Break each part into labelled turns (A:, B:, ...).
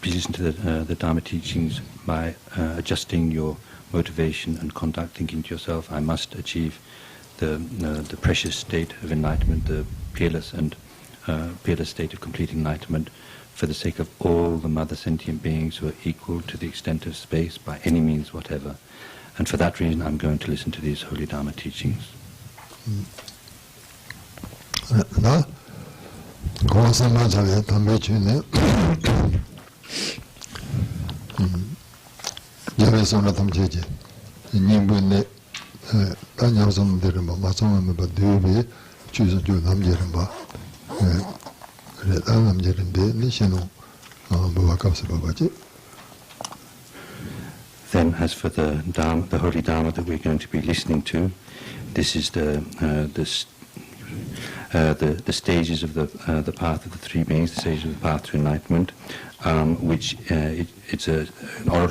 A: Be listen to the Dharma teachings by adjusting your motivation and conduct, thinking to yourself, I must achieve the precious state of enlightenment, the peerless state of complete enlightenment, for the sake of all the mother sentient beings who are equal to the extent of space by any means whatever. And for that reason I'm going to listen to these holy Dharma teachings. Then, as for the Dharma, the holy Dharma that we're going to be listening to, this is the stages of the path of the three beings, the stages of the path to enlightenment, which it's an oral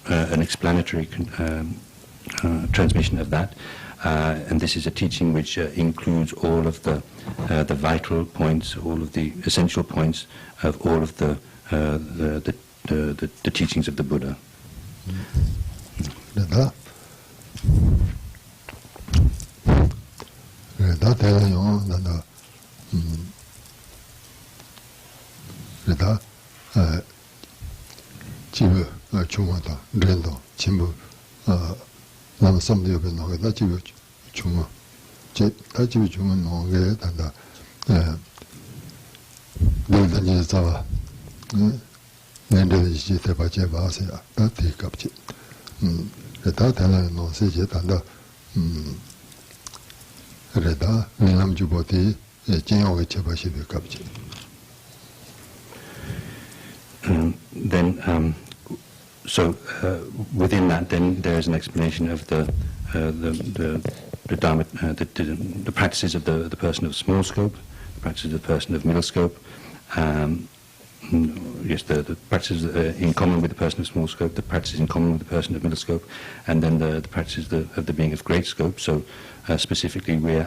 A: an explanatory transmission of that, and this is a teaching which includes all of the vital points, all of the essential points of all of the teachings of the Buddha. Within that, then there is an explanation of the Dharma, the practices of the person of small scope, the practices of the person of middle scope. Yes, the practices in common with the person of small scope, the practices in common with the person of middle scope, and then the practices of the being of great scope. So specifically, we're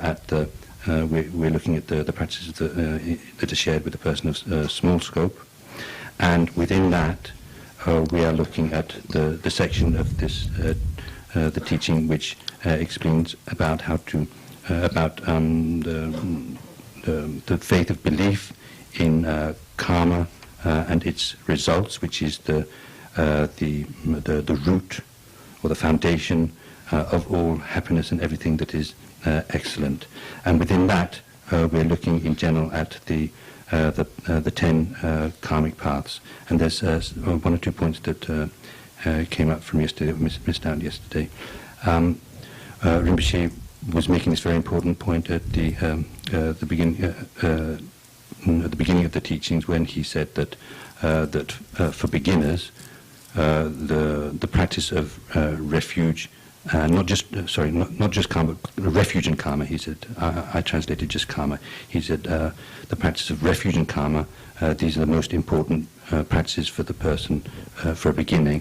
A: looking at the practices that are shared with the person of small scope, and within that, we are looking at the section of this the teaching which explains about how to the faith of belief in karma and its results, which is the root or the foundation of all happiness and everything that is excellent. And within that, we're looking in general at the 10 karmic paths. And there's one or two points that came up from yesterday, that missed out yesterday. Rinpoche was making this very important point at the beginning of the teachings, when he said that for beginners, the practice of refuge, not just karma, refuge and karma. He said, I translated just karma. He said the practice of refuge and karma. These are the most important practices for the person for a beginner,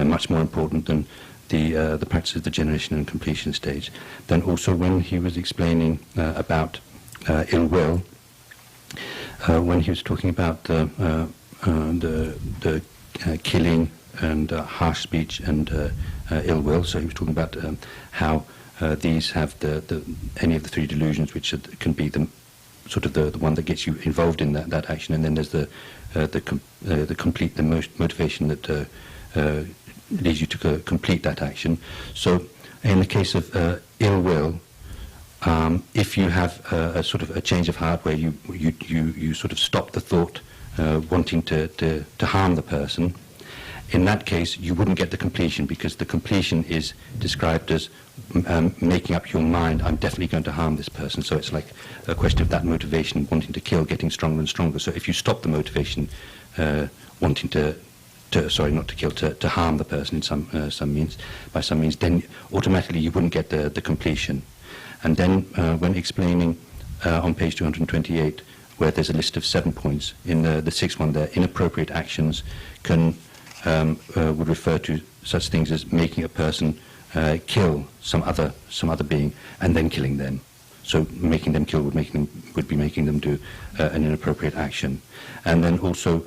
A: much more important than the practice of the generation and completion stage. Then also, when he was explaining about ill will, when he was talking about the killing and harsh speech and ill will, so he was talking about how these have any of the three delusions, which can be the one that gets you involved in that action, and then there's the motivation that leads you to complete that action. So in the case of ill will, if you have a sort of a change of heart where you sort of stop the thought wanting to harm the person, in that case, you wouldn't get the completion, because the completion is described as making up your mind, I'm definitely going to harm this person. So it's like a question of that motivation, wanting to kill, getting stronger and stronger. So if you stop the motivation, wanting to not to kill, to harm the person in some means, by some means, then automatically you wouldn't get the completion. And then when explaining on page 228, where there's a list of 7 points, in the sixth one there, inappropriate actions would refer to such things as making a person kill some other being and then killing them. So making them kill would be making them do an inappropriate action. And then also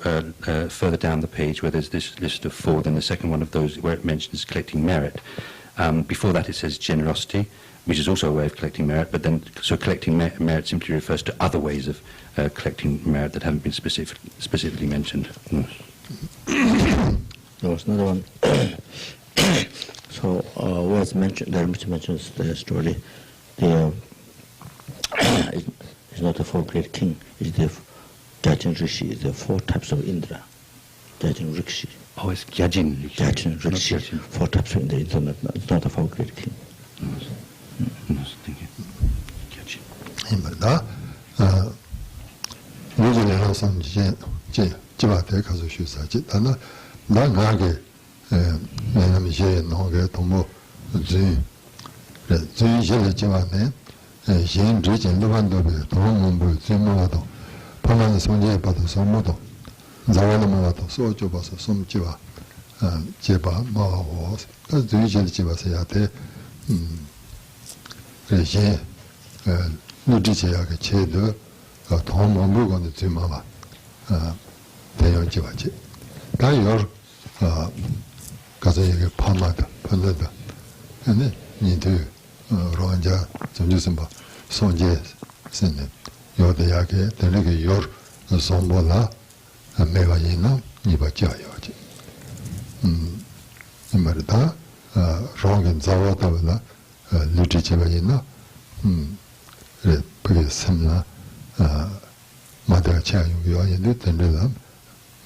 A: further down the page where there's this list of 4, then the second one of those where it mentions collecting merit. Before that it says generosity, which is also a way of collecting merit, but then so collecting merit simply refers to other ways of collecting merit that haven't been specifically mentioned.
B: There was another one. So was mentioned, there mentions the story. It's not the 4 great king. It's the Gyajin Rishi. The 4 types of Indra. Gyajin Rishi.
A: Oh, it's Gyajin Rishi.
B: Gyajin Rishi. 4 types of Indra. It's not the 4 great king.
A: Thank you. Gyajin.
C: Imada. Usually, I some Jivate Kazushi Saji. Dana Nage Nanamishe Noge Tomo Zin Jivane. Yin Rijin Luvandobe, Tomumbu, Zimodo, Paman Sonje Pato Somodo, Zawanamato, Sojobas, Somchiva, Jeba, Mawa was, as usually Jivasayate, Regin, Ludicia, Chedo, Tomumbu on the Zimava, Tayo Jivachi. Tayor Kazay Pamada, Panada, and then need to Ronja, Jumba. Sonje sene yodayake tenege yor sombola mevayina nibachayoji imarda rongen zawatavla lujichevayina re pgesemna madachayu yoyende tenela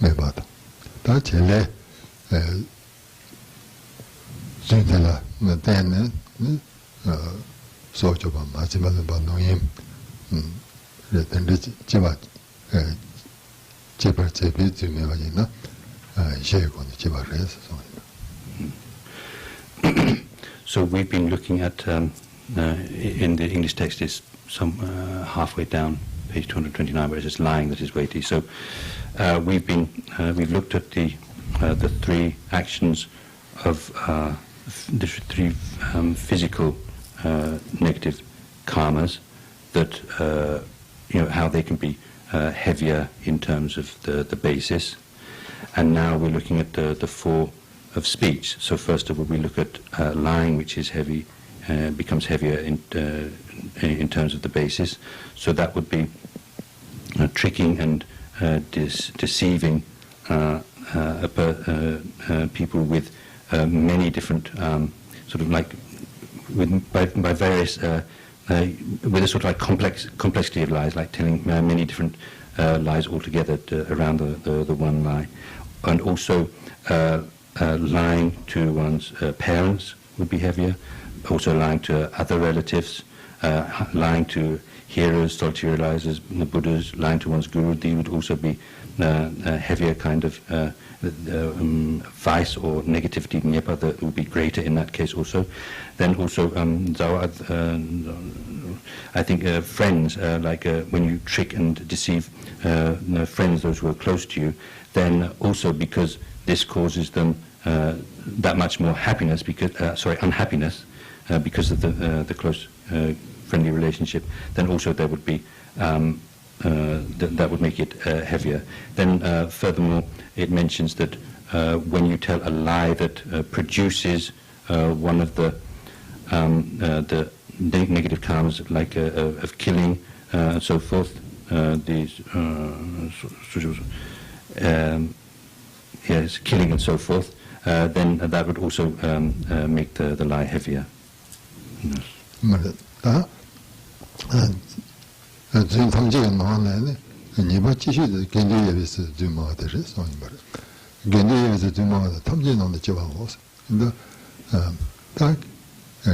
C: mebata ta chele zintela tene 소조바 마지막에 반노임 레텐데 제바 제발 제비 주메가이나 제고는 제발해서
A: So we've been looking at in the English text is some halfway down page 229 where it says lying that is weighty. So we've looked at the 3 actions of the 3 physical negative karmas, that how they can be heavier in terms of the basis, and now we're looking at the 4 of speech. So first of all, we look at lying, which is heavy, becomes heavier in terms of the basis. So that would be tricking and deceiving people with many different sort of like by various with a sort of like complexity of lies, like telling many different lies altogether around the one lie, and also lying to one's parents would be heavier, also lying to other relatives, lying to heroes, solitary realizers, the Buddhas, lying to one's guru. These would also be a heavier kind of vice or negativity, nyepa, that would be greater in that case also. Then also, I think friends, like when you trick and deceive friends, those who are close to you, then also because this causes them that much more happiness, because unhappiness, because of the close friendly relationship, then also there would be that would make it heavier. Then furthermore, it mentions that when you tell a lie that produces one of the negative karmas, like of killing and so forth, these yes, killing and so forth, then that would also make the lie heavier.
C: 겐디에서 주마다 탐진하는 집안 was. 근데 딱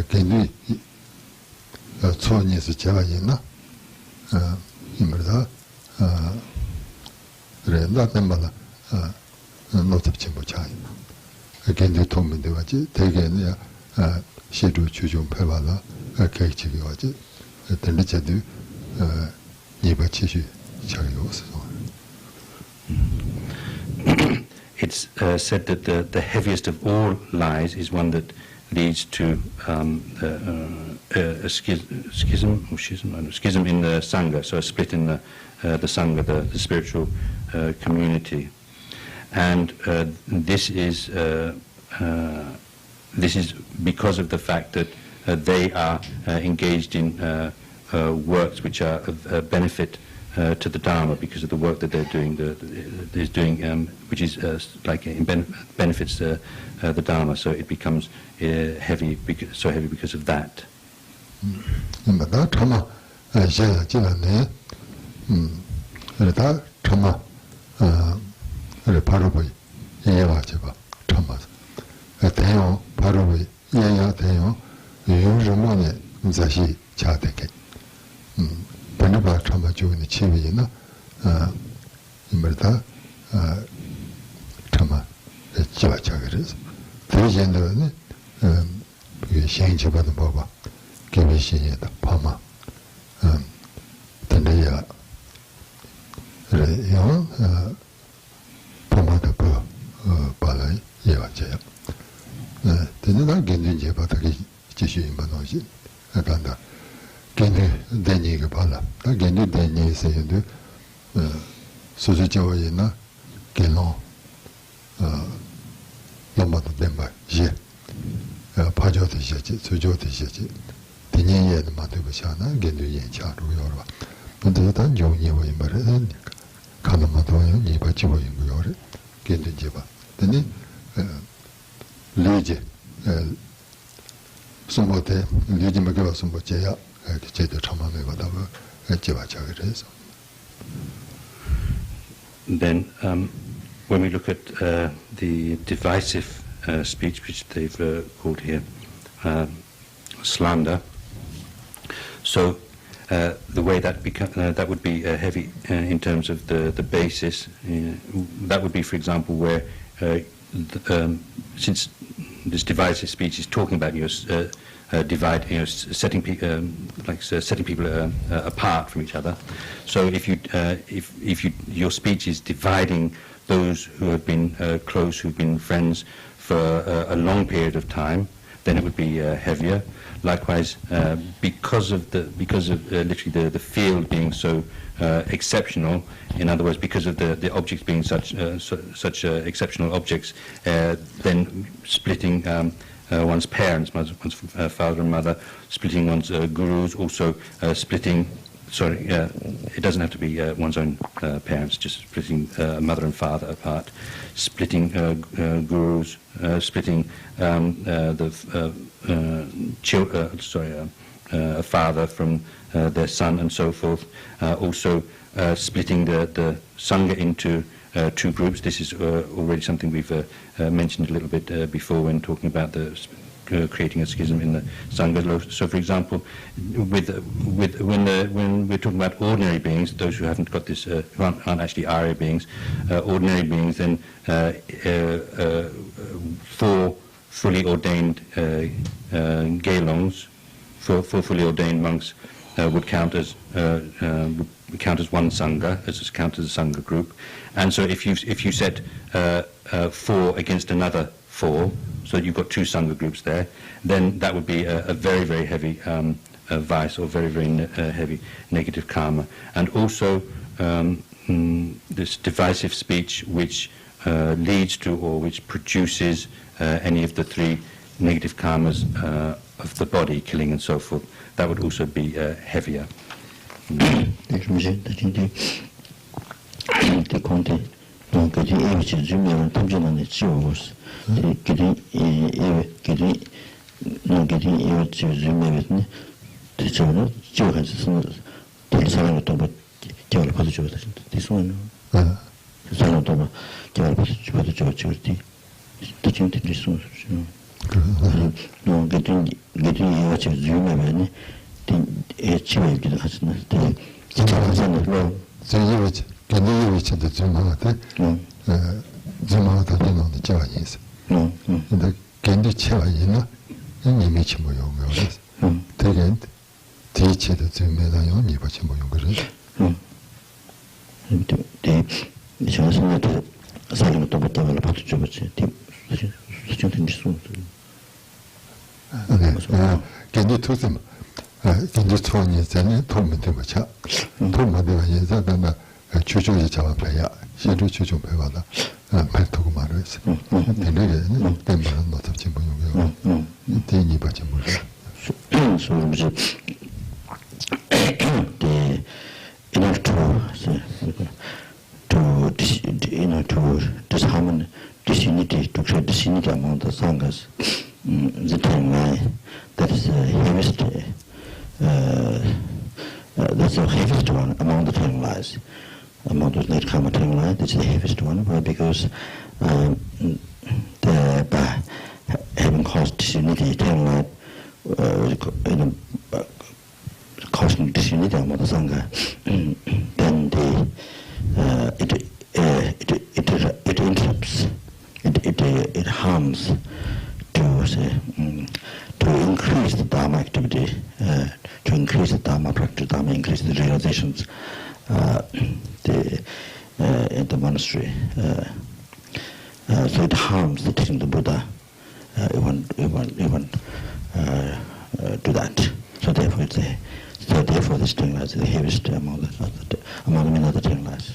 C: 겐디 초니에서 제가 있나? 이말다 그래 나한테만 노트북 못 차이. 겐디 통면 되지. 대개는 시도 주좀 배워라. 계획이 와지. 들리지도
A: It's said that the heaviest of all lies is one that leads to a schism in the Sangha, so a split in the Sangha, the spiritual community. And this is because of the fact that they are engaged in works which are of benefit to the Dharma, because of the work that they're doing, which is benefits the Dharma. So it becomes heavy because of that.
C: Panaba Trama Juni Chivina, Imerta Trama, Chiva Chagaris, Tejendani, Shane Chibadan Baba, Kivishi, Pama, Tandaya, Pama the Balai, Yavaja. Then I get in Jabataki Chishi Manoji, Aganda. Deni ke bala ta geni deni se yende suzu jawa yena gelon lamba de demba je pajo de je sujo de je deni ye de ma de ba sha na geni ye cha ru yo ba bu de dan jo ni wo yin ba re ni ka na ma do yo ni ba ji wo yin yo re geni je ba deni leje sumbo de leje ma ge ba sumbo je ya.
A: Then, when we look at the divisive speech, which they've called here slander, so the way that that would be heavy in terms of the basis. That would be, for example, where since this divisive speech is talking about setting people apart from each other. So if your speech is dividing those who have been close, who've been friends for a long period of time, then it would be heavier. Likewise, because of literally the field being so exceptional, in other words, because of the objects being such exceptional objects, then splitting one's parents, one's father and mother, splitting one's gurus, also splitting. It doesn't have to be one's own parents, just splitting mother and father apart, splitting gurus, splitting a father from their son and so forth. Also splitting the Sangha into two groups. This is already something we've mentioned a little bit before when talking about the creating a schism in the Sangha. So, for example, when we're talking about ordinary beings, those who haven't got this, who aren't actually Arya beings, ordinary beings, then 4 fully ordained Gelongs, 4 fully ordained monks would count as one Sangha, as count as a Sangha group. And so if you set 4 against another 4, so you've got 2 Sangha groups there, then that would be a very, very heavy vice, or very, very heavy negative karma. And also this divisive speech which leads to, or which produces any of the 3 negative karmas of the body, killing and so forth, that would also be heavier.
B: 살아도 제가 저도 저기 대충 됐어. 너 그때 이거 저 주면은 에 치매기도 하시나. 진짜로
C: 제가 근데 이거 진짜 좀 하다. 좀하다 되는 거 제가 있어. 근데 근데 제가 있나? 이미 좀 뭐요. 되게 대체도 좀 매다요. 이 같이 뭐 그래.
B: 네. 제가 생각도 사람도 또 봤다가 봐도 좀 그렇지. 수준 된지수.
C: 네. 근데 투심. 근데 처음에 전에 도움이 되고 차. 도움이 되고 이제 내가 추적이 잡아봐야. 실제 추적 배워다. 발도고 말했어. 되게 때문에 너 잡지 뭐요. 대니 받지 뭐.
B: 소리지. 네. enough to disharmony, disunity, to create disunity among the sanghas. The timeline that is the heaviest, that's the heaviest one among the timelines. Among those late karma timeline, that's the heaviest one, because by having caused disunity, timeline, causing disunity among the sangha, then it interrupts, it harms to say to increase the dharma activity, to increase the dharma practice, dharma increase the realizations in the monastery. So it harms the teaching of the Buddha. It won't do that. So therefore it's a So therefore, this Tengla is the heaviest among the many other Tenglas.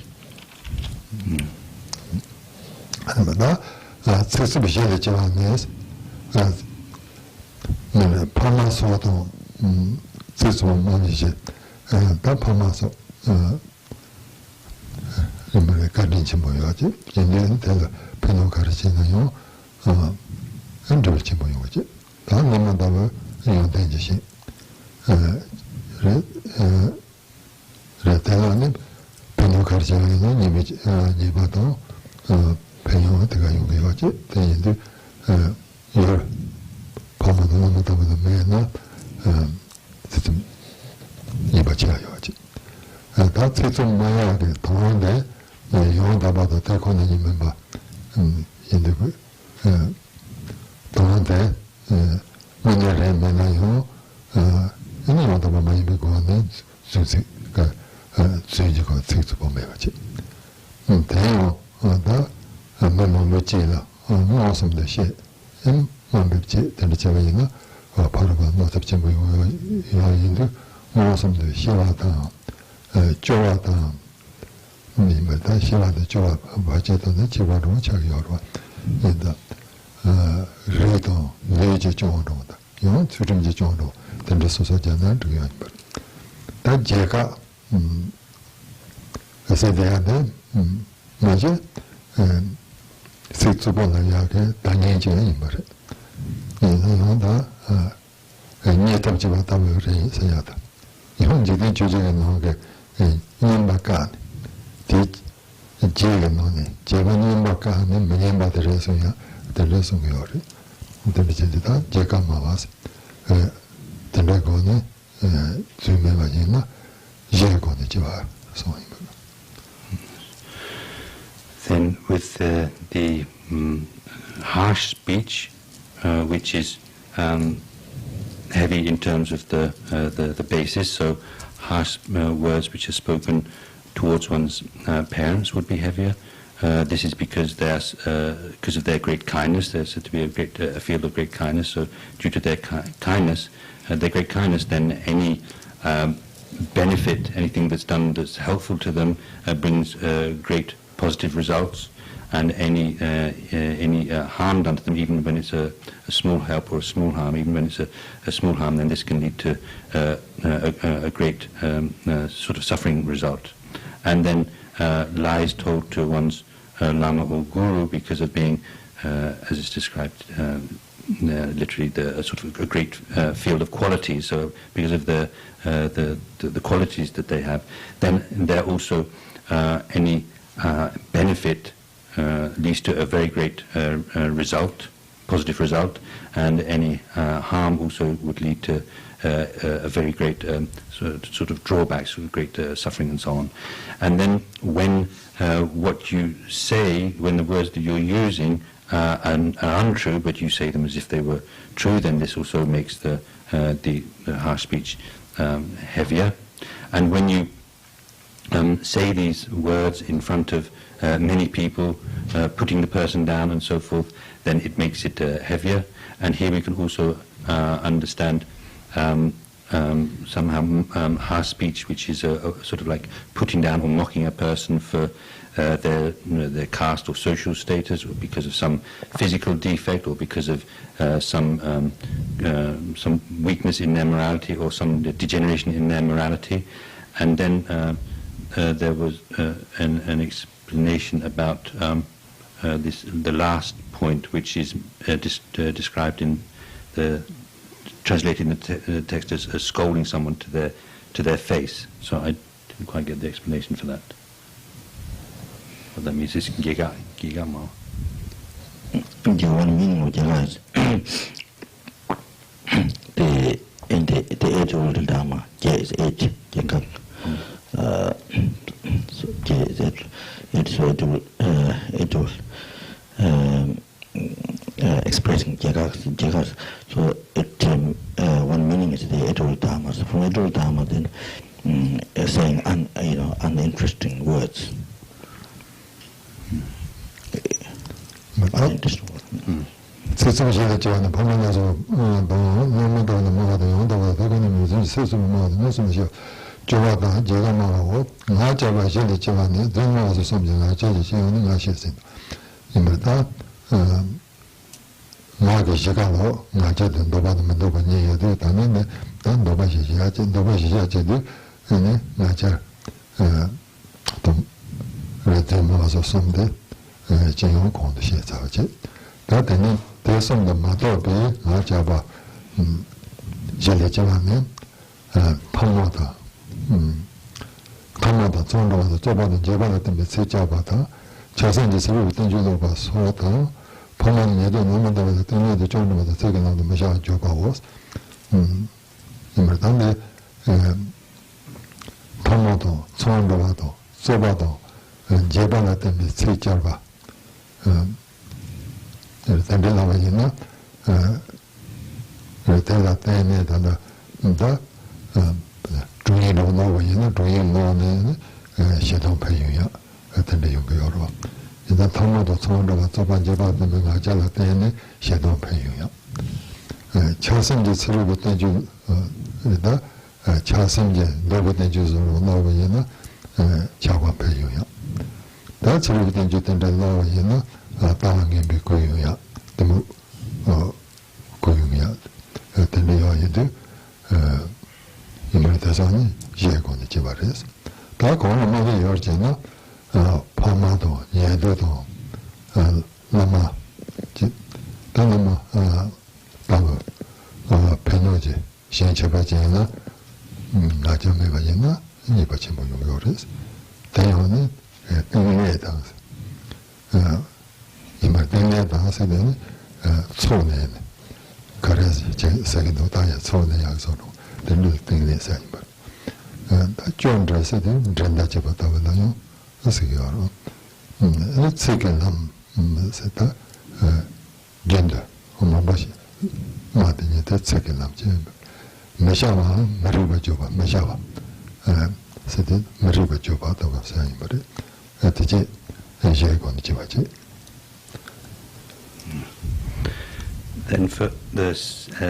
C: 대단히 변호 가르치는 님이 니바도 변호 내가 여기 가지 되는데 이걸 보면은 너무도 매나 좀 이바치가 요지 다 좀 뭐야 그 동안에 영다 봐도 대코는 님은 봐 인데 동안에 문제를 만나요 이놈도 많이 보고 하는 순수가 저희가 textual 보면지. 대요 다 한번 놓치라. 무엇을 시. 만백지 되는 제가이나 바로 뭐 잡지 뭐 이거 무엇을 시와다. 좋아다. 님들 시와다 좋아. 맞지도는 지와로 자기로. 인다. 그래도 내지 좋아로다. 이건 주름지 좋아로. 된다 소소잖아. 그게 다 제가 세대한테 맞아 색소본을 이야기 당연히지는 말해 이거다 니에tam지가 담을 해야다 현재의 주제가 나오게 님바까 제가 너네 제가 님바까 하면 명예받으려서야 들려서 그거를 들리지다 제가 마와서 들려고는 주매가지나 예고는 지와 소입니다.
A: Then with the harsh speech, which is heavy in terms of the basis, so harsh words which are spoken towards one's parents would be heavier. This is because of their great kindness. There's said to be a field of great kindness. So due to their kindness, their great kindness, then any benefit, anything that's done that's helpful to them, brings great positive results, and any harm done to them, even when it's a small help or a small harm, even when it's a small harm, then this can lead to a great sort of suffering result. And then lies told to one's lama or guru because of being, as is described, literally a sort of a great field of qualities. So because of the qualities that they have, then there are also any benefit leads to a very great result, positive result, and any harm also would lead to a very great sort of drawbacks, great suffering and so on. And then when what you say, when the words that you're using are untrue, but you say them as if they were true, then this also makes the harsh speech heavier. And when you say these words in front of many people, putting the person down and so forth, then it makes it heavier. And here we can also understand somehow harsh speech, which is a sort of like putting down or mocking a person for their caste or social status, or because of some physical defect, or because of some weakness in their morality, or some degeneration in their morality. And then there was an explanation about the last point, which is described in translating the text as scolding someone to their face. So I didn't quite get the explanation for that. What that means is giga ma.
B: The one meaning of Giga is the age-old Dharma. Gia is age, Giga. So Gia is age-old expressing Giga. So it one meaning is the age-old Dharma. So from age-old Dharma, then saying uninteresting words.
C: 세상에 저는 보면서 너무도 영도가 되는 무슨 세상만 무슨 좋아다 제가 말하고 나자가 제일 좋아하는 전화서 섬지나 제일 좋아하는 것이었어요. 이말다 나게 시간으로 나자도 너바도 너바니 해도 다는데 난 너바시야제도 네 나자 또 레테모서 섬데 제용 공부시 자체 다들 대성의 마도비 아자바 제레자면 판모다 판모다 정도로 저번에 제반에 때문에 세자바다 자선지 세부 던지도 봐 소다 판모는 예도 너무도 때문에 정도로 세게 나도 마셔 줘봐고 이말단데 판모도 정도로도 저바도 제반에 때문에 세자바 Tendilavaina, Tela Tene, the Druino Novina, Druino, Shedon Payuya, attend the Yungoro. In the Tomoto Sound of Tobanjaba, the Megajala Tene, Shedon Payuya. Chasen the Cerebral the Chasen, Dogotan Jews of Novina, Chawa Payuya. That's everything you tend to know, Tangin be Koyuya, the Koyuya, the Neoidu, Imaritazani, Jagon the Chivaris. Takon, Mother Yorgina, Pamado, Yadodo, Lama, Tanama, Tango, Penoji, Shenchevagina, Najamevagina, Nipachimo Yoris, Tayoni, Tangledans. 이말때에 다서는 손에 그래서 제 세계도 다야 손에 약속으로 들을 때에 사이버 다 존재서는 전다 잡았다고요 어서요 세계남 세다 젠더 엄마바시 마드니 다 세계남 제 메샤와 마르바 줘봐 메샤와 세대 마르바 줘봐다고 사이버 어떻게 제건 지바지
A: Then for the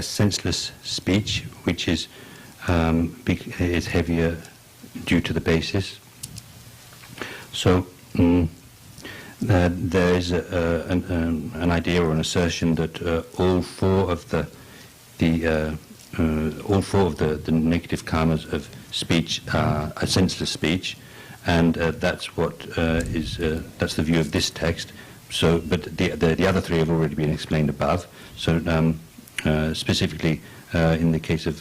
A: senseless speech, which is heavier due to the basis. So there is an idea or an assertion that all four of the negative karmas of speech are a senseless speech, and that's what that's the view of this text. So, but the other three have already been explained above. So, specifically in the case of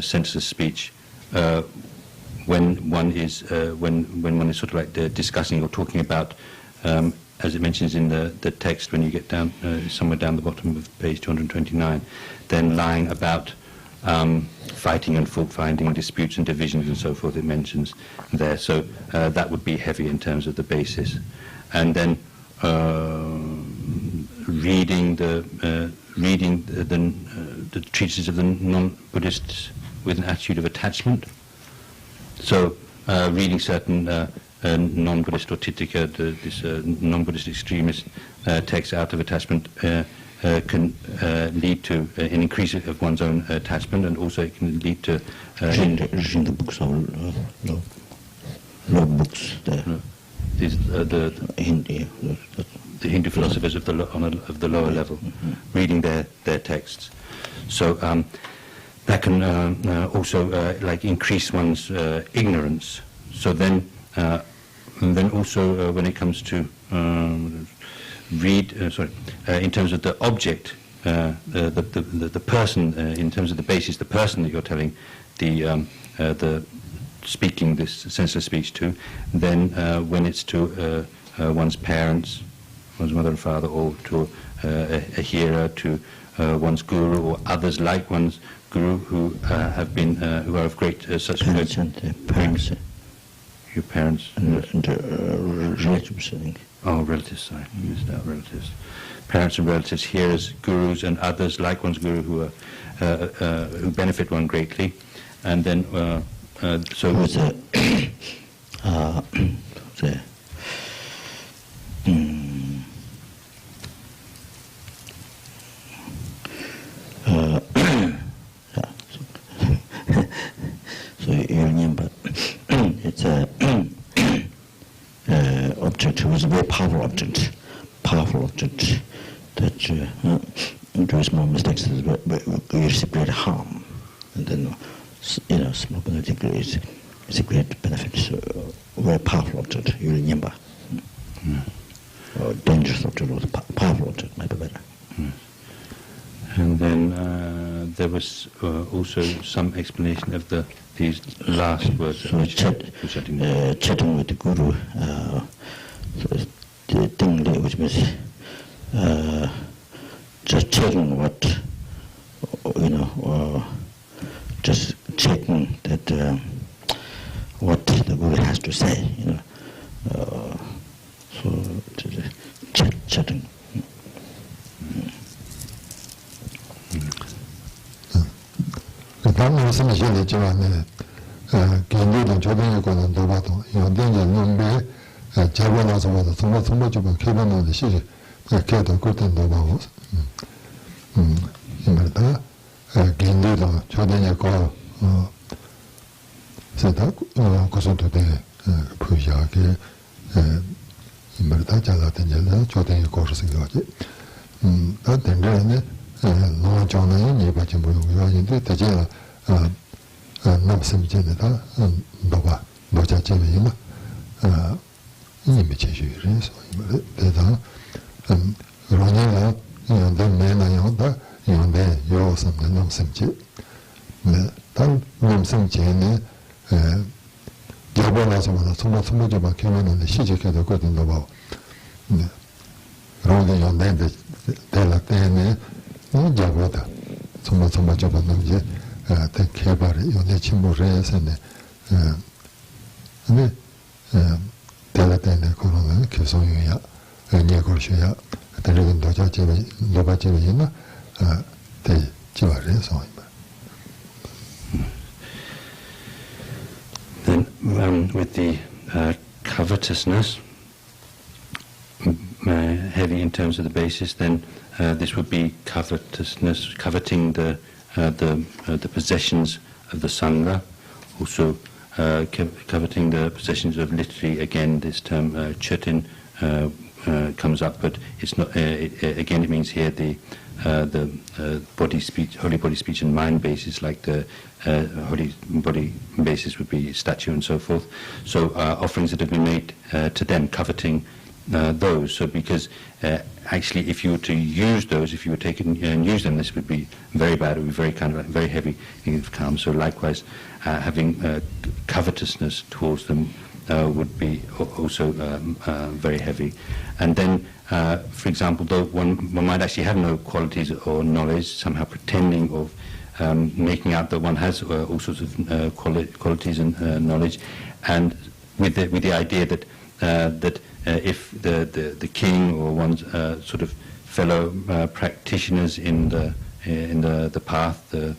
A: senseless speech, when one is sort of like discussing or talking about, as it mentions in the text when you get down somewhere down the bottom of page 229, then lying about fighting and fault finding, disputes and divisions and so forth, it mentions there. So that would be heavy in terms of the basis. And then reading the treatises of the non-Buddhists with an attitude of attachment. So reading certain non-Buddhist or Titika, this non-Buddhist extremist texts out of attachment can lead to an increase of one's own attachment, and also it can lead to
B: reading the books of law books.
A: The Hindu philosophers of the lower level, reading their texts. So that can also like increase one's ignorance. So then also when it comes to in terms of the object, the person, in terms of the basis, the person that you're telling the speaking this senseless speech to, then when it's to one's parents, one's mother and father, or to a hearer, to one's guru, or others like one's guru who have been who are of great such
B: parents
A: good
B: parents.
A: Your parents
B: And relatives, I think.
A: Oh, relatives, sorry, missed out relatives. Parents and relatives, hearers, gurus, and others like one's guru who are who benefit one greatly, and then so.
B: So you remember, it's a object. It was a very powerful object that do small mistakes gives great harm, and then small benefit is a great benefit. So very powerful object. You remember, or dangerous object or powerful object might be better.
A: And then there was also some explanation of these last words.
B: So chatting with the guru, the thing which means just checking what, just checking that what the guru has to say, so chatting.
C: 다른 말씀이 전에 지만에 개인적인 조정에 관한 도봐도 연대의 논배 제보 나서보다 정말 좀 개발하는 시리 개도 그때 도봐고 이말다 개인적인 조정에 거 세다 고선도대 부여하게 이말다 잘라된 조정에 거서 생각하지 다 된다네 너무 좋은 일 받지 모르고요. 대체로 남심전에다 너가 너자 재미나 이미 제주에서 대다 그러니까 내나요다 이런데 요선 남심지 단 남심지는 여보나서보다 정말 좀 막히는 시작해도 거든요 봐. 그런데 연대인데 대략 때문에 자고다 정말 좀 남지 개발이 연대 침몰해서네 근데 대략 그거는 계속이야 내걸셔야 대략은 도자체에 노바체에나 대 지발해서
A: Then with the covetousness heavy in terms of the basis, then this would be covetousness, coveting the possessions of the sangha, also coveting the possessions of literary. Again, this term chetin comes up, but it's not. Again, it means here the body speech, holy body speech and mind basis, like the holy body basis would be statue and so forth. So offerings that have been made to them, coveting those. So because actually, if you were to use those, if you were to take it and use them, this would be very bad. It would be very kind of very heavy in karma. So likewise, having covetousness towards them would be also very heavy. And then, for example, though one might actually have no qualities or knowledge, somehow pretending of making out that one has all sorts of qualities and knowledge, and with the idea that if the king or one's sort of fellow practitioners in the path to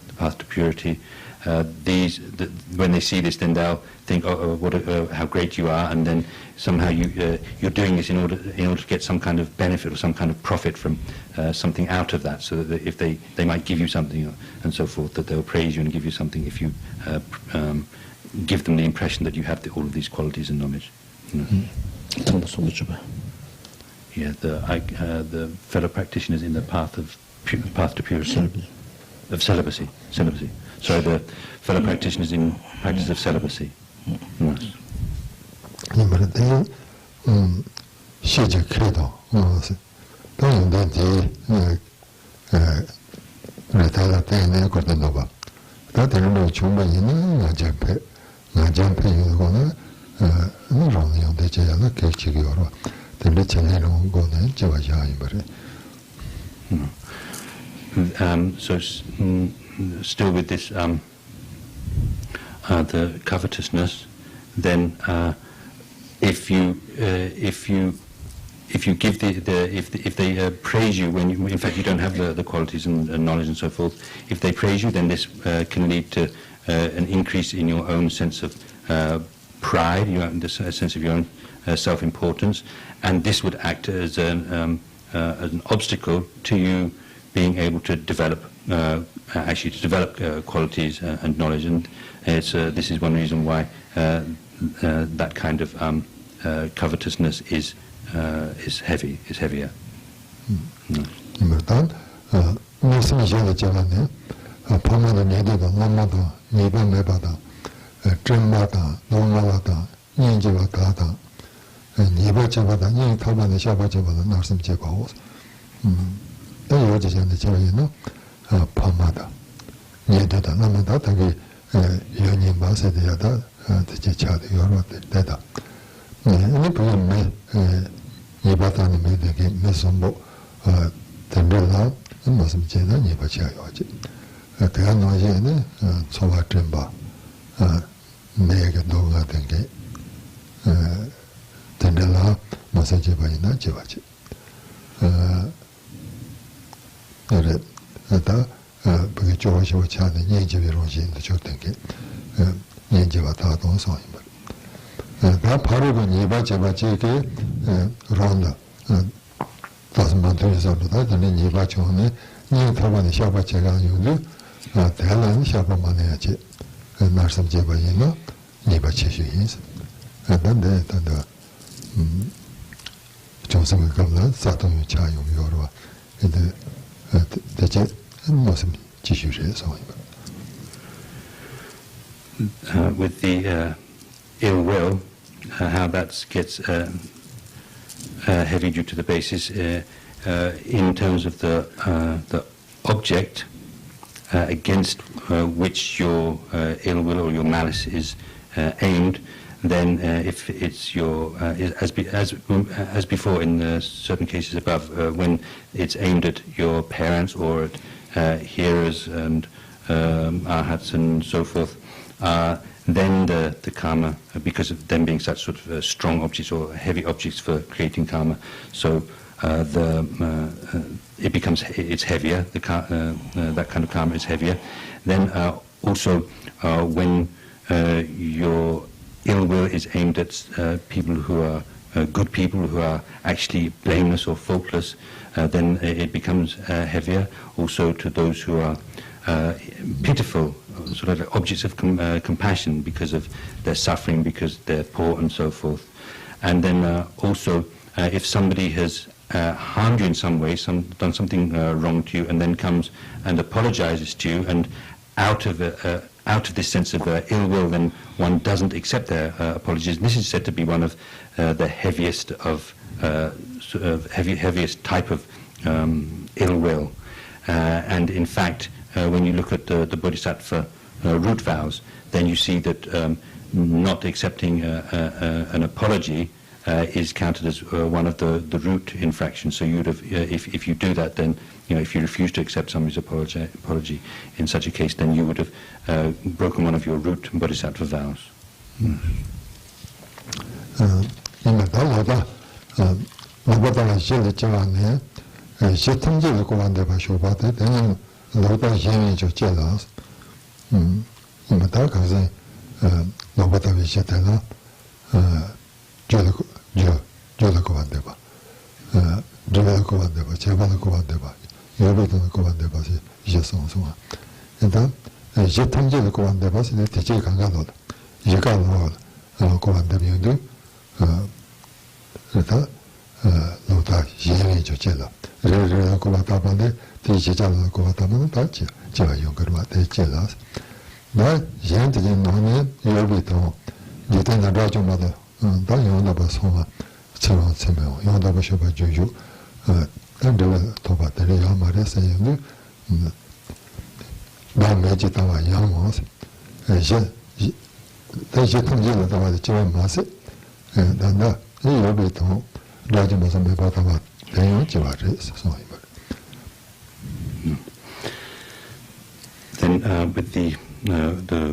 A: purity, when they see this, then they'll think, how great you are, and then somehow you're doing this in order to get some kind of benefit or some kind of profit from something out of that, so that if they might give you something and so forth, that they'll praise you and give you something if you give them the impression that you have all of these qualities and knowledge. Yeah, the fellow practitioners in the path to purity, of celibacy. Sorry, the fellow practitioners in practice of celibacy. Yes. So still with this the covetousness, then if you give if they praise you when in fact you don't have the qualities and knowledge and so forth, if they praise you, then this can lead to an increase in your own sense of pride, the sense of your own self-importance, and this would act as an obstacle to you being able to develop qualities and knowledge, and this is one reason why that kind of covetousness is heavier. With the ill will, how that gets heavy due to the basis in terms of the object against which your ill will or your malice is aimed, then if it's your as before in certain cases above, when it's aimed at your parents or at hearers and arhats and so forth, then the karma, because of them being such sort of strong objects or heavy objects for creating karma, so it's heavier. That kind of karma is heavier. Then also when your ill will is aimed at people who are good people, who are actually blameless or faultless, then it becomes heavier. Also to those who are pitiful, sort of objects of compassion because of their suffering, because they're poor and so forth. And then also if somebody has harmed you in some way, done something wrong to you, and then comes and apologizes to you, and out of this sense of ill will, then one doesn't accept their apologies. This is said to be one of the heaviest of sort of heaviest type of ill will. And in fact, when you look at the Bodhisattva root vows, then you see that not accepting an apology is counted as one of the root infractions. So you'd have, if you do that, then if you refuse to accept somebody's apology in such a case, then you would have broken one of your root Bodhisattva vows. Then with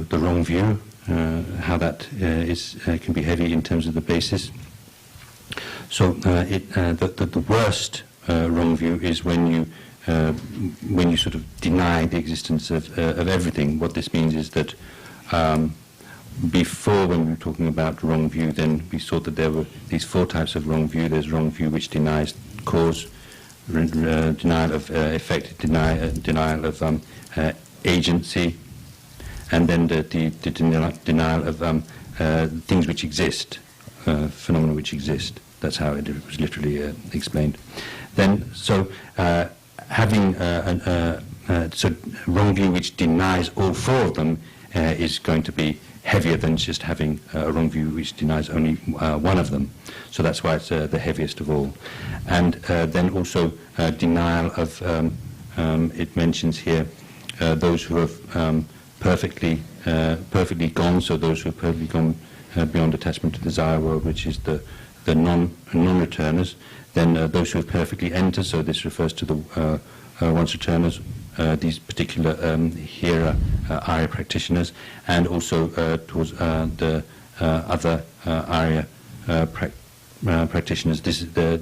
A: the wrong view, how that can be heavy in terms of the basis. So the worst wrong view is when you sort of deny the existence of everything. What this means is that before, when we were talking about wrong view, then we saw that there were these four types of wrong view. There's wrong view which denies cause, denial of effect, denial of agency, and then the denial of things which exist, phenomena which exist. That's how it was literally explained. Then, so having so wrong view which denies all four of them is going to be heavier than just having a wrong view which denies only one of them. So that's why it's the heaviest of all. And then also denial of, it mentions here, those who have perfectly gone, so those who have perfectly gone beyond attachment to the desire world, which is the non-returners. Then those who have perfectly entered, so this refers to the once-returners, these particular Hira Arya practitioners, and also towards the other Arya practitioners. This is the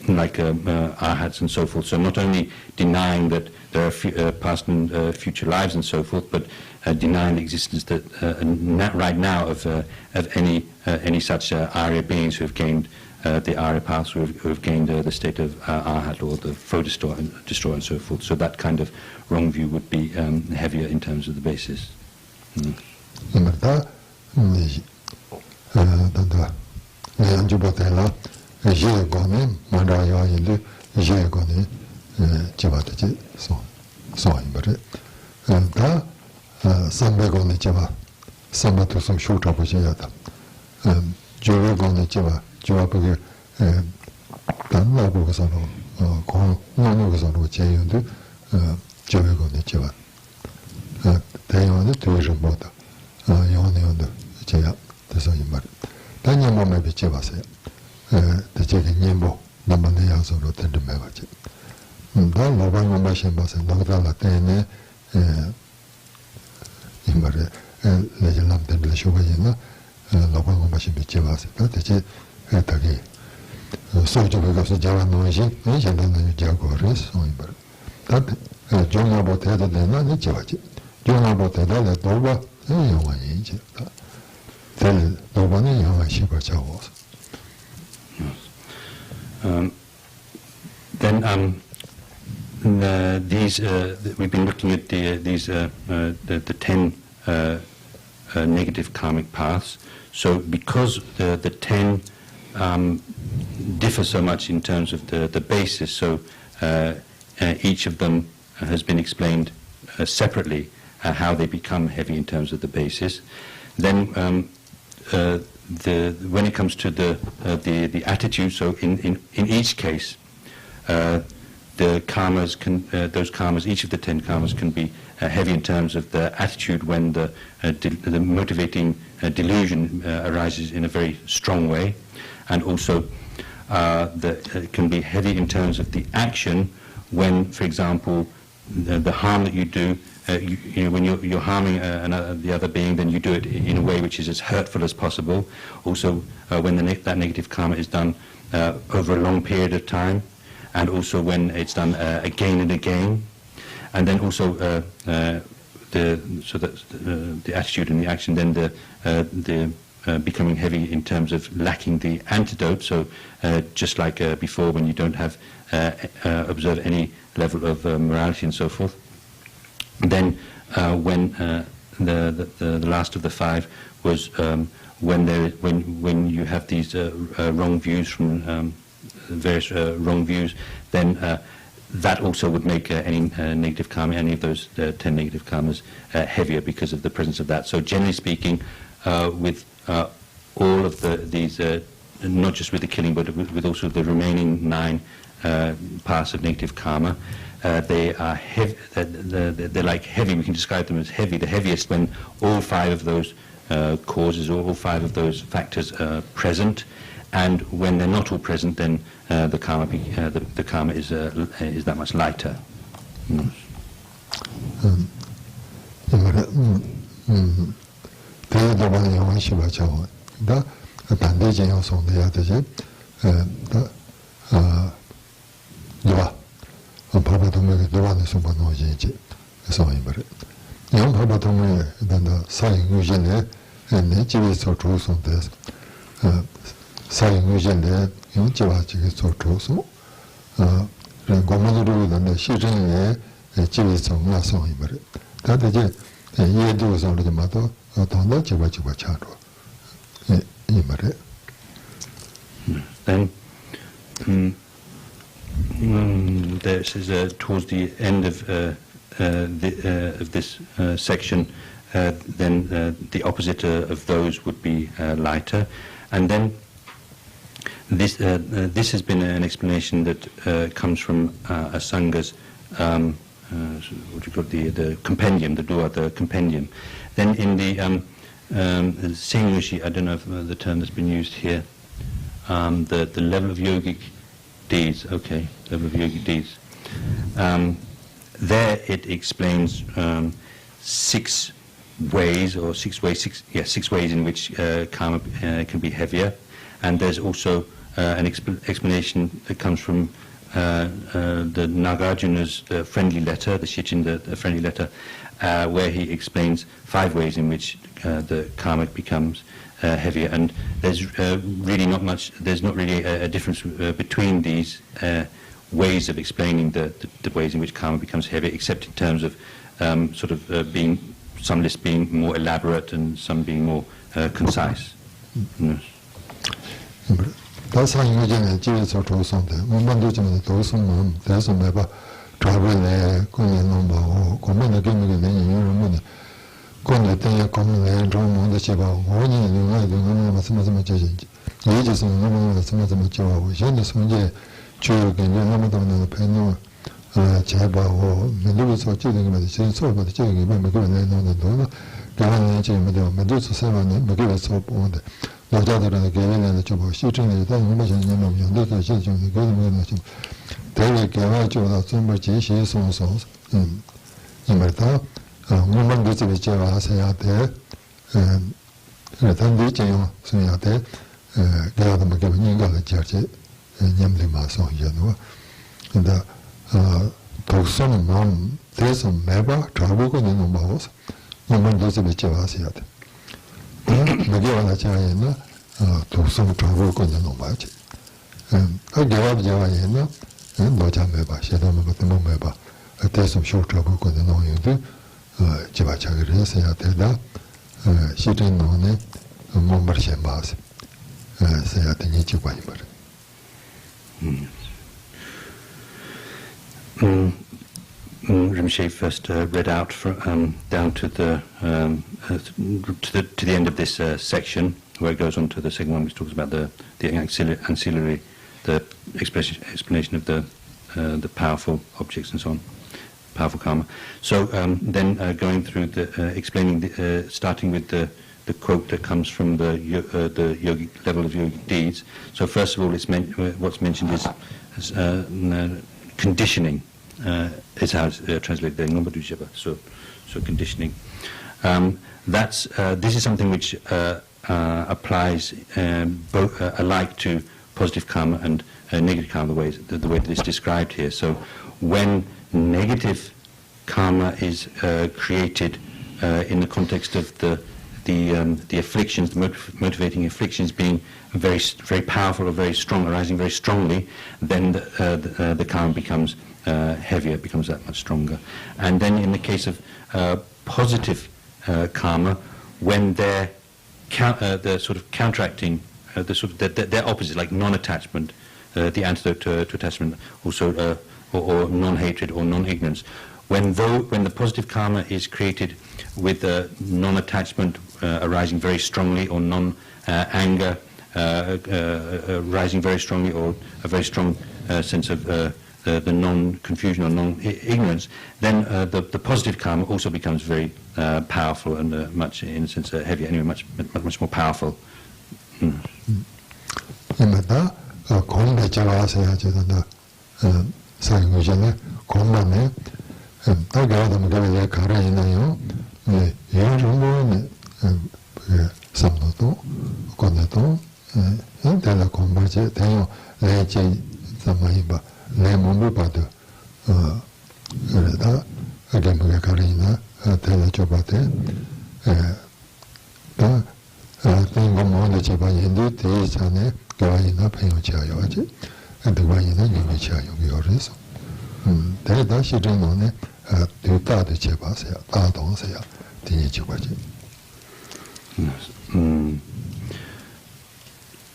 A: like arhats and so forth. So not only denying that there are past and future lives and so forth, but denying the existence that right now of any such Arya beings who have gained the Arya paths, who have gained the state of arhat or the foe destroyer and so forth. So that kind of wrong view would be heavier in terms of the basis. Then these we've been looking at the 10 negative karmic paths. So because the 10 differ so much in terms of the basis, so each of them has been explained separately how they become heavy in terms of the basis. Then when it comes to the attitude, so in each case, the karmas those karmas, each of the 10 karmas can be heavy in terms of the attitude when the motivating delusion arises in a very strong way, and also it can be heavy in terms of the action when, for example, the harm that you do, when you're harming the other being, then you do it in a way which is as hurtful as possible. Also, when that negative karma is done over a long period of time, and also when it's done again and again, and then also the attitude and the action, then the becoming heavy in terms of lacking the antidote. So just like before, when you don't have observe any level of morality and so forth. Then when the last of the 5 was when you have these wrong views from various wrong views, then that also would make any negative karma, any of those 10 negative karmas, heavier because of the presence of that. So generally speaking, with all of these, not just with the killing, but with also the remaining 9 parts of negative karma, they are heavy. They're like heavy. We can describe them as heavy. The heaviest when all 5 of those causes, or all 5 of those factors are present, and when they're not all present, then the karma is that much lighter. Then this is towards the end of this section. Then the opposite of those would be lighter, and then this has been an explanation that comes from a Sangha's what do you call it, the compendium, the Dua, the compendium. Then in the Sengyushi, I don't know if the term that's been used here, the level of yogic deeds, okay, level of yogic deeds. There it explains 6 ways in which karma can be heavier, and there's also an explanation that comes from the Nagarjuna's friendly letter, the Shichin, the friendly letter, where he explains 5 ways in which the karma becomes heavier, and there's really not much. There's not really a difference between these ways of explaining the ways in which karma becomes heavier, except in terms of being some lists being more elaborate and some being more concise. Yes. Rinpoche first read out down to the end of this section, where it goes on to the second one, which talks about the ancillary, the explanation of the powerful objects and so on, powerful karma. So then going through explaining, starting with the quote that comes from the yogic level of yogic deeds. So first of all, what's mentioned is conditioning. Is how it's translated there. So conditioning. This is something which applies both alike to positive karma and negative karma, the way that it's described here. So when negative karma is created in the context of the afflictions, the motivating afflictions being very very powerful or very strong, arising very strongly, then the karma becomes heavier, becomes that much stronger. And then in the case of positive karma, when they're sort of counteracting, their opposite, like non-attachment, the antidote to attachment, also or non-hatred or non-ignorance. When the positive karma is created with non-attachment arising very strongly, or non-anger rising very strongly, or a very strong sense of the non-confusion or non-ignorance, then the positive karma also becomes very powerful and much, in a sense, heavier. Anyway, much more powerful.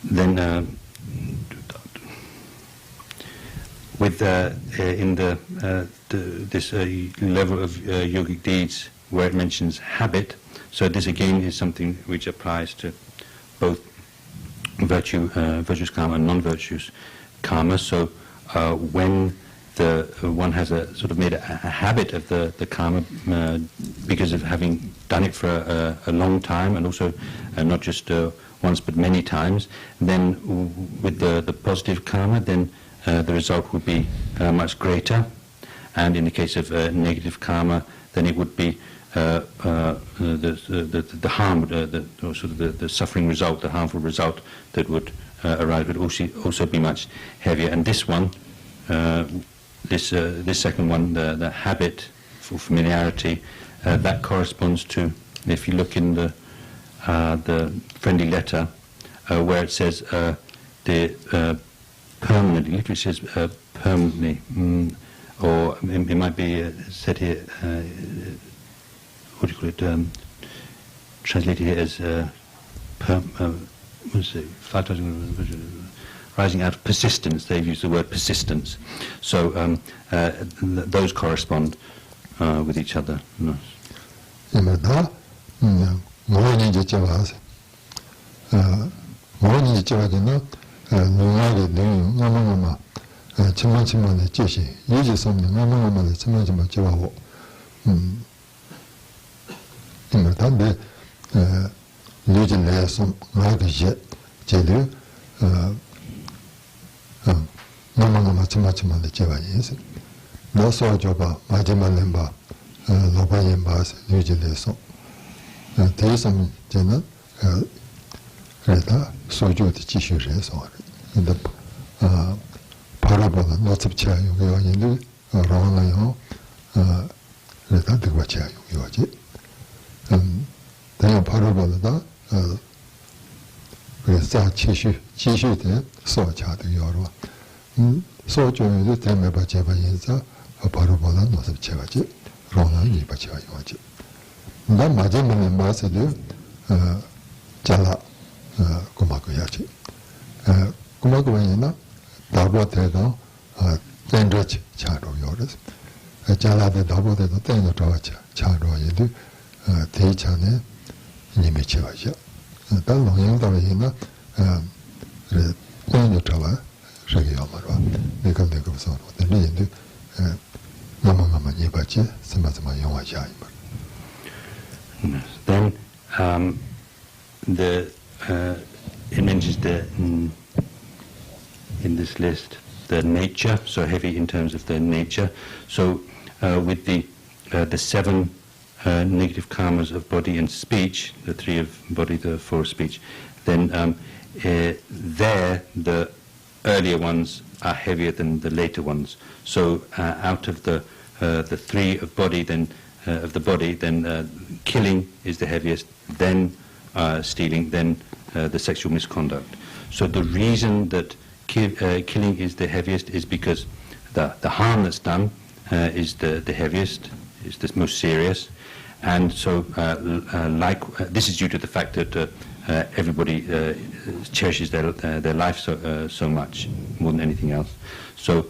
A: Then with in this level of yogic deeds where it mentions habit, so this again is something which applies to both virtuous karma and non-virtuous karma. So when one has sort of made a habit of the karma because of having done it for a long time, and also not just once but many times, then with the positive karma, then the result would be much greater. And in the case of negative karma, then it would be the harm, or sort of the suffering result, the harmful result that would arise would also be much heavier. And this one, this second one, the habit for familiarity, that corresponds to, if you look in the friendly letter, where it says the permanently, literally says permanently, or it might be said here, what do you call it, translated here as rising out of persistence. They've used the word persistence. So those correspond with each other.
C: 다 농양다라이나 그냥 잡아 저기요 말아 내가 무서워 근데 이제 마마마마 예바지 스마스마 영화자
A: Then it mentions in this list the nature, so heavy in terms of the nature. So with the 7 negative karmas of body and speech, the 3 of body, the 4 of speech, then there the earlier ones are heavier than the later ones. So out of the 3 of body, then of the body, then killing is the heaviest, then stealing, then the sexual misconduct. So the reason that killing is the heaviest is because the harm that's done is the heaviest, is the most serious, and so this is due to the fact that everybody cherishes their life so much, more than anything else. So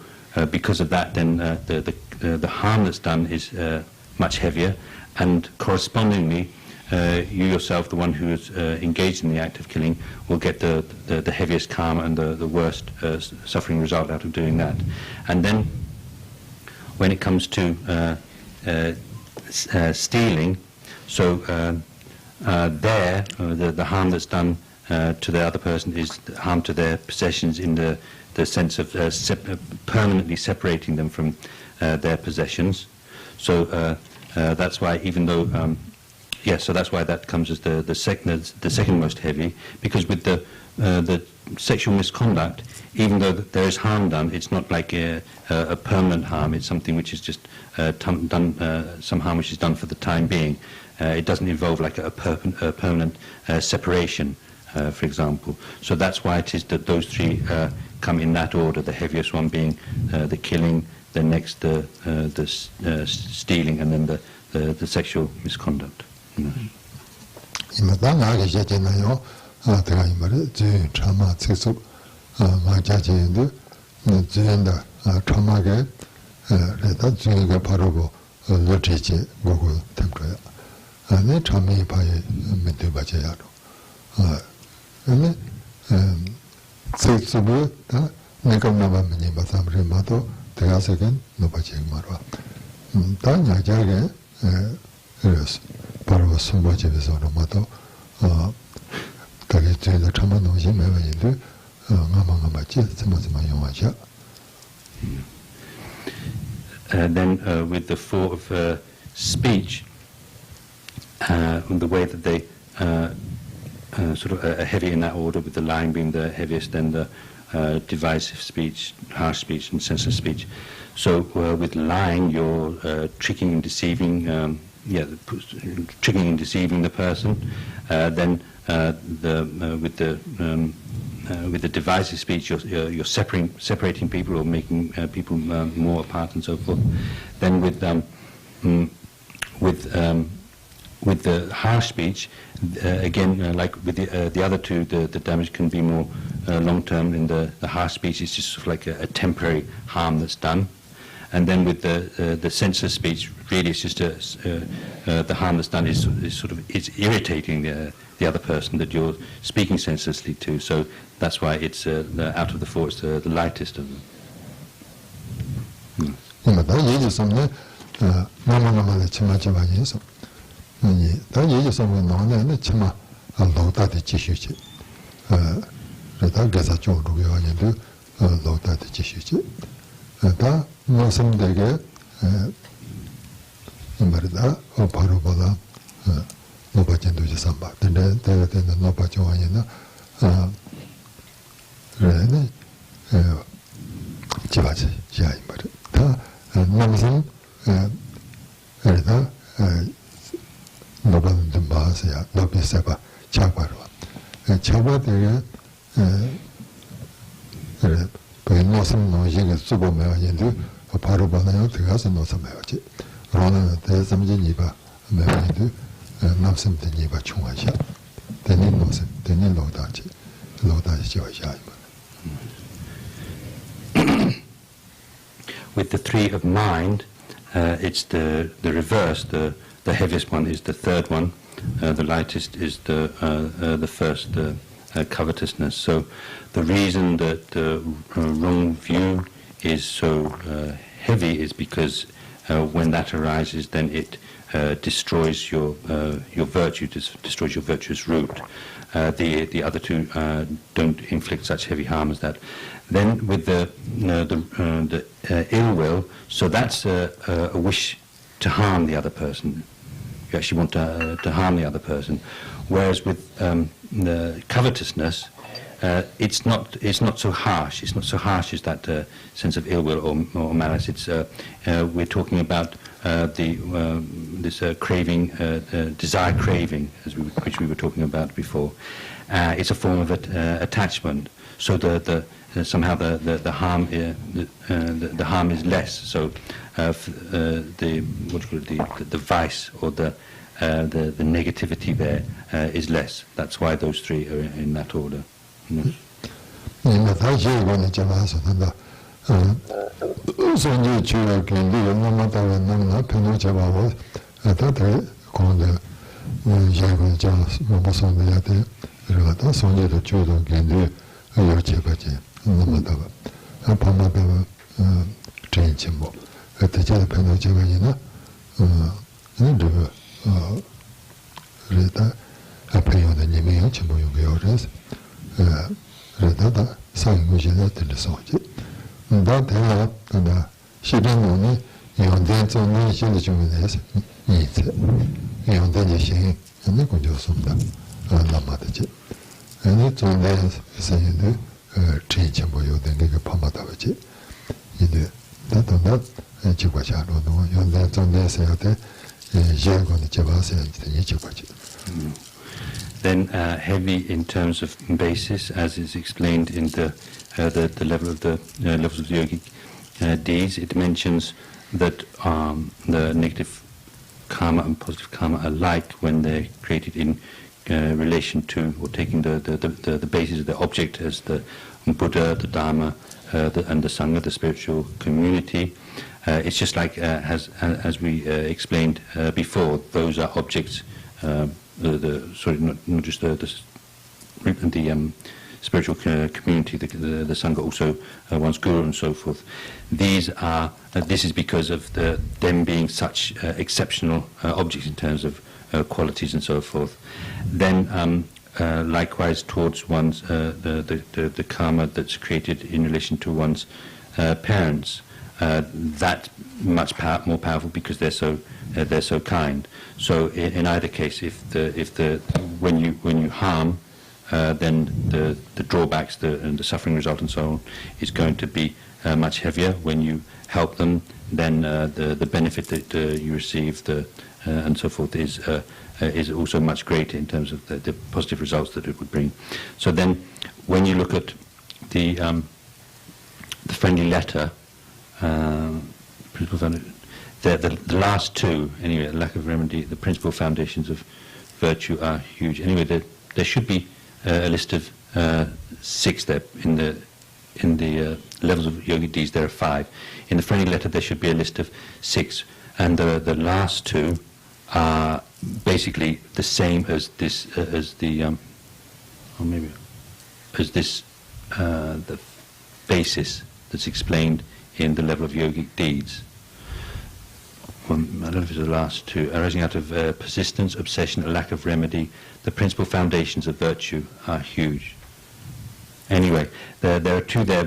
A: because of that, then the harm that's done is much heavier, and correspondingly, you yourself, the one who is engaged in the act of killing, will get the heaviest karma and the worst suffering result out of doing that. And then, when it comes to stealing, so there, the harm that's done to the other person is harm to their possessions in the sense of permanently separating them from their possessions. So that's why, even though, so that's why that comes as the second most heavy, because with the sexual misconduct, even though there is harm done, it's not like a permanent harm. It's something which is just done, some harm which is done for the time being. It doesn't involve like a permanent separation, for example. So that's why it is that those 3 come in that order. The heaviest one being the killing, the next the stealing, and then the sexual misconduct. Then with the 4 of speech, the way that they sort of are heavy in that order, with the lying being the heaviest, then the divisive speech, harsh speech, and senseless speech. So with lying, you're tricking and deceiving, tricking and deceiving the person. Then with the divisive speech, you're separating people or making people more apart and so forth. Then with the harsh speech, again, like with the other 2, the damage can be more long-term. In the harsh speech, it's just sort of like a temporary harm that's done. And then with the senseless speech, really it's just the harm that's done is it's irritating the other person that you're speaking senselessly to. So that's why it's out of the 4, it's the lightest of them. With the 3 of mind, it's the reverse. The heaviest one is the 3rd one, the lightest is the first, covetousness. So the reason that the wrong view is so heavy is because when that arises, then it destroys your virtue, destroys your virtuous root. The other two don't inflict such heavy harm as that. Then with the ill will, so that's a wish to harm the other person. You actually want to harm the other person. Whereas with the covetousness, it's not so harsh. It's not so harsh as that sense of ill will or malice. It's we're talking about this craving, desire craving, which we were talking about before. It's a form of attachment. So somehow the harm the harm is less. So the vice or the negativity there is less. That's why those three are in that order. Then heavy in terms of basis, as is explained in the level of the levels of the yogic deeds. It mentions that the negative karma and positive karma are alike when they're created in relation to, or taking the basis of the object as the Buddha, the Dharma, and the Sangha, the spiritual community. It's just like as we explained before, those are objects. Not just the spiritual community, the Sangha, also one's guru and so forth. This is because of them being such exceptional objects in terms of qualities and so forth. Then likewise towards one's the karma that's created in relation to one's parents, that much more powerful because they're so kind. So in either case, when you harm, then the drawbacks and the suffering result and so on is going to be much heavier. When you help them, then the benefit that you receive and so forth is also much greater in terms of the positive results that it would bring. So then, when you look at the friendly letter, principal foundation, the last two, anyway, lack of remedy, the principal foundations of virtue are huge. Anyway, there should be a list of 6 there in the levels of yogic deeds. There are 5. In the friendly letter, there should be a list of 6, and the last 2 are basically the same as this the basis that's explained in the level of yogic deeds. Well, I don't know if it's the last 2. Arising out of persistence, obsession, a lack of remedy, the principal foundations of virtue are huge. Anyway, there are 2 there,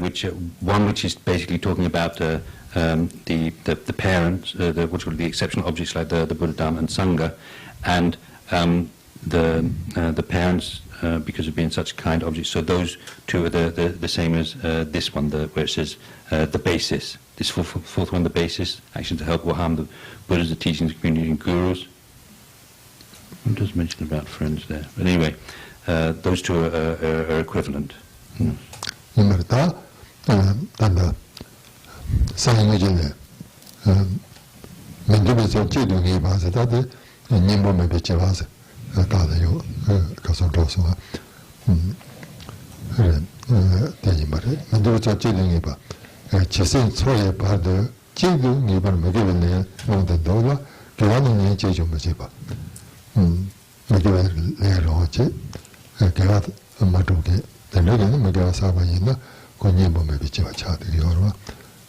A: one which is basically talking about the parents, what's called the exceptional objects like the Buddha, Dharma, and Sangha, and the parents because of being such kind objects. So those 2 are the same as this one, where it says the basis. This fourth one, the basis, action to help or harm the Buddhas, the teachings, community, and gurus. It does mention about friends there. But anyway, those 2 are equivalent.
C: 지선 초에 받을 지도 이번 먹이는 농된 도와 교환은 제좀 뭐지 봐. Megava Leroche, Gavat Matuke, the Megan Megava Sabayina, Conyembo Mebicha Chat, Yorwa,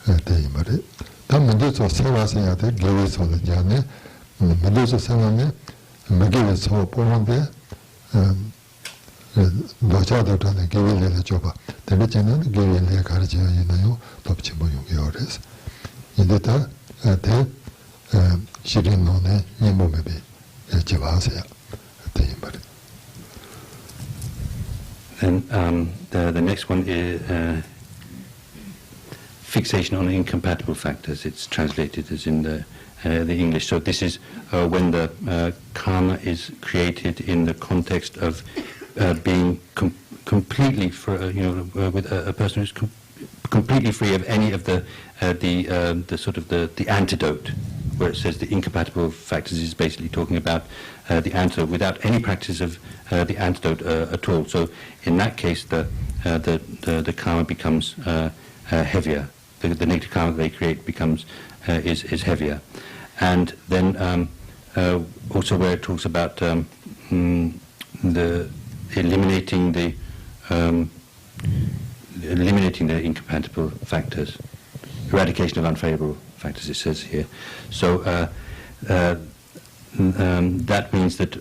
C: Taimare. Tamenduso Savasayate, Gavis on the Jane, Medusa Savane, Megavis Hope on there. Dojado tane gewe le joba tene chena gewe le karje yinayo topchi boyu yores indeta te shirin no ne nyemo bebe jevase te imbar.
A: Then the next one is fixation on incompatible factors. It's translated as in the English. So this is when the karma is created in the context of being completely with a person who's completely free of any of the sort of the antidote, where it says the incompatible factors is basically talking about the antidote without any practice of the antidote at all. So in that case, the karma becomes heavier. The negative karma that they create becomes is heavier, and then also where it talks about the eliminating the incompatible factors, eradication of unfavorable factors. It says here. So that means that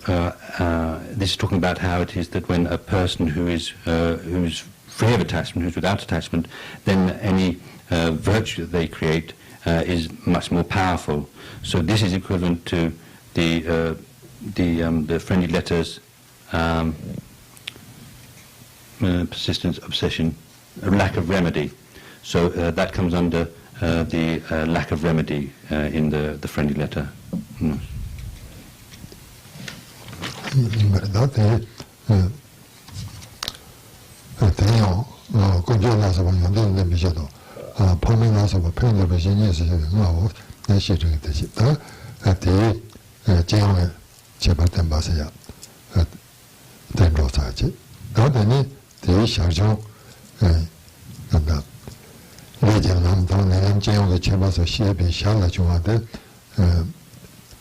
A: this is talking about how it is that when a person who's free of attachment, who's without attachment, then any virtue that they create is much more powerful. So this is equivalent to the friendly letters. Persistence, obsession, lack of remedy. So that comes under the lack of remedy in the friendly letter.
C: Te sharjong anda leje nam tong ne jeng ge cheba so xie bi xia la chung de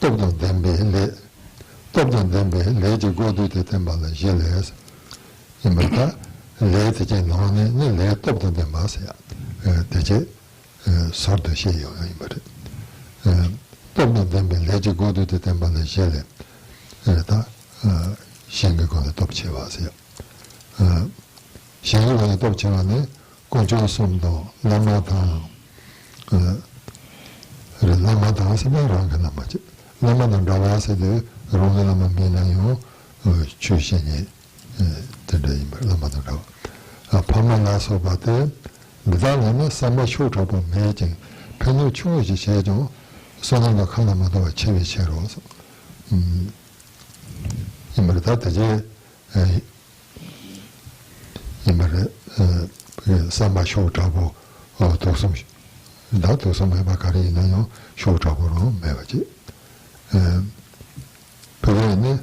C: dong dong den be le ji go du de den ba le xie le in ba ta le de jeng no ne le dong dong den ba se ya de je so de xie yo in ba de dong dong den be le ji go du de den ba le xie le ta xie ge go de dong che ba se ya Shanghai Doctorane, Gojo Sondo, Lamata, Lamata, Samaranga Namachi, Lamadan Ravasa, Rongalama Minayo, Chushini, the name Lamadan Rava. A Pamala Sobate, Vidalana, Sama Shotabo Majing, Penu Chuji Shadow, Sonanga Kanamado, Chevi Cheros. In Merdata, Samba show trouble or to some that to some Bakari no show trouble Mevaji. Pene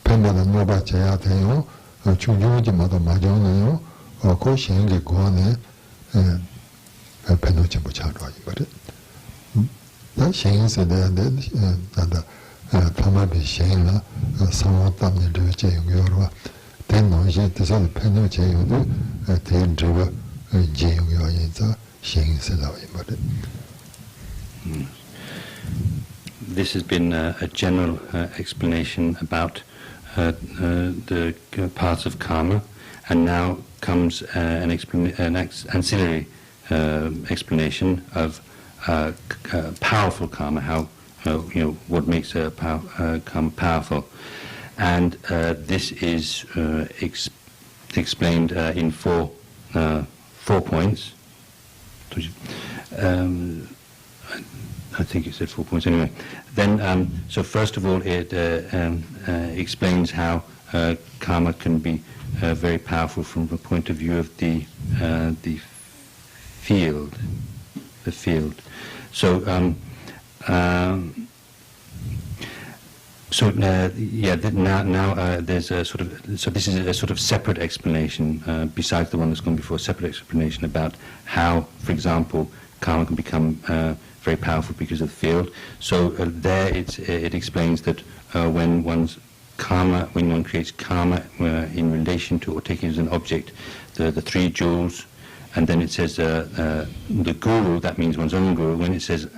C: Penda the Noba Chayateo, Chujuji Mother Majono, or Koshingi Guane, Penuchimuchado, but that Shane said that Tamabi Shane, somewhat done the Yorua. Then no je te son peno che yo de ten driver je yo yin za xing se da yin ba de.
A: This has been a general explanation about the parts of karma, and now comes an ancillary explanation of powerful karma, how what makes a karma powerful. And this is explained in four points. I think you said 4 points anyway. Then, so first of all, it explains how karma can be very powerful from the point of view of the field. The field. So. Now there's a sort of, so this is a sort of separate explanation besides the one that's gone before, separate explanation about how, for example, karma can become very powerful because of the field. So there it explains that when one's karma, when one creates karma in relation to or taking as an object the three jewels, and then it says the guru, that means one's own guru. When it says